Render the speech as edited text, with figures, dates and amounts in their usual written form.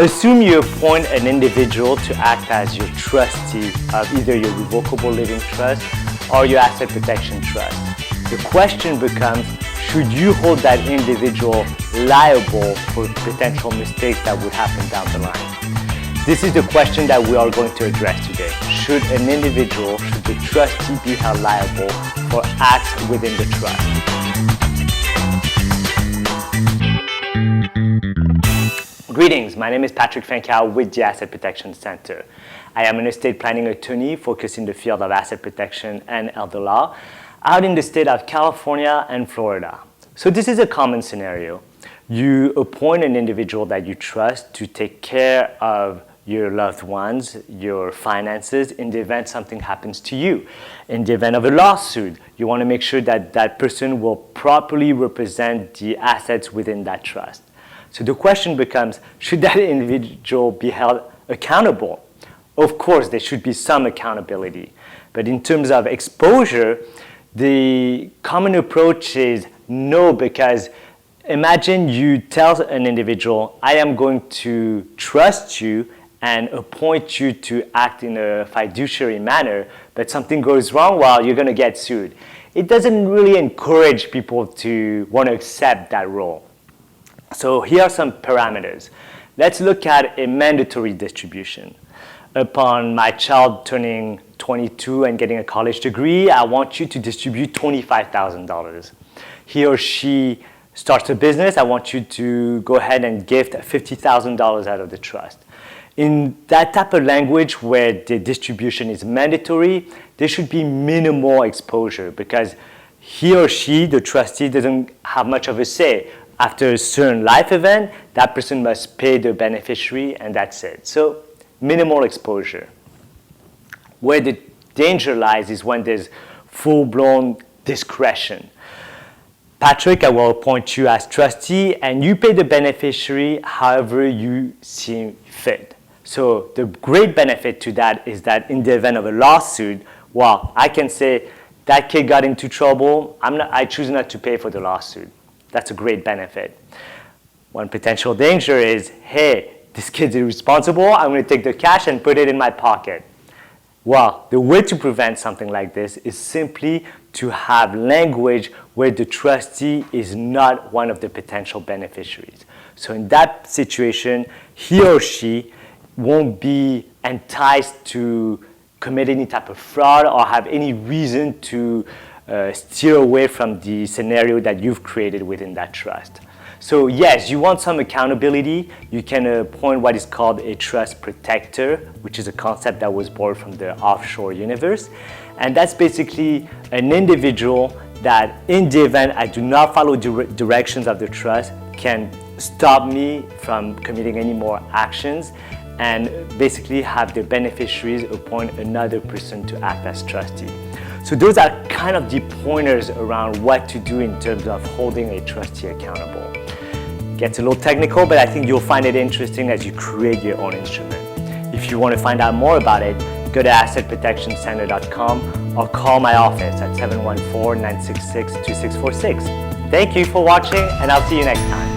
Assume you appoint an individual to act as your trustee of either your revocable living trust or your asset protection trust. The question becomes, should you hold that individual liable for potential mistakes that would happen down the line? This is the question that we are going to address today. Should an individual, should the trustee be held liable for acts within the trust? Greetings, my name is Phancao with the Asset Protection Center. I am an estate planning attorney focused in the field of asset protection and elder law out in the state of California and Florida. So this is a common scenario. You appoint an individual that you trust to take care of your loved ones, your finances, in the event something happens to you. In the event of a lawsuit, you want to make sure that that person will properly represent the assets within that trust. So the question becomes, should that individual be held accountable? Of course, there should be some accountability. But in terms of exposure, the common approach is no, because imagine you tell an individual, I am going to trust you and appoint you to act in a fiduciary manner, but something goes wrong, well, you're going to get sued. It doesn't really encourage people to want to accept that role. So here are some parameters. Let's look at a mandatory distribution. Upon my child turning 22 and getting a college degree, I want you to distribute $25,000. He or she starts a business, I want you to go ahead and gift $50,000 out of the trust. In that type of language where the distribution is mandatory, there should be minimal exposure because he or she, the trustee, doesn't have much of a say. After a certain life event, that person must pay the beneficiary and that's it. So minimal exposure. Where the danger lies is when there's full-blown discretion. Patrick, I will appoint you as trustee and you pay the beneficiary however you see fit. So the great benefit to that is that in the event of a lawsuit, well, I can say that kid got into trouble, I choose not to pay for the lawsuit. That's a great benefit. One potential danger is, hey, this kid's irresponsible, I'm going to take the cash and put it in my pocket. Well, the way to prevent something like this is simply to have language where the trustee is not one of the potential beneficiaries. So in that situation, he or she won't be enticed to commit any type of fraud or have any reason to steer away from the scenario that you've created within that trust. So yes, you want some accountability. You can appoint what is called a trust protector, which is a concept that was borrowed from the offshore universe. And that's basically an individual that in the event I do not follow directions of the trust can stop me from committing any more actions and basically have the beneficiaries appoint another person to act as trustee. So those are kind of the pointers around what to do in terms of holding a trustee accountable. Gets a little technical, but I think you'll find it interesting as you create your own instrument. If you want to find out more about it, go to assetprotectioncenter.com or call my office at 714-966-2646. Thank you for watching, and I'll see you next time.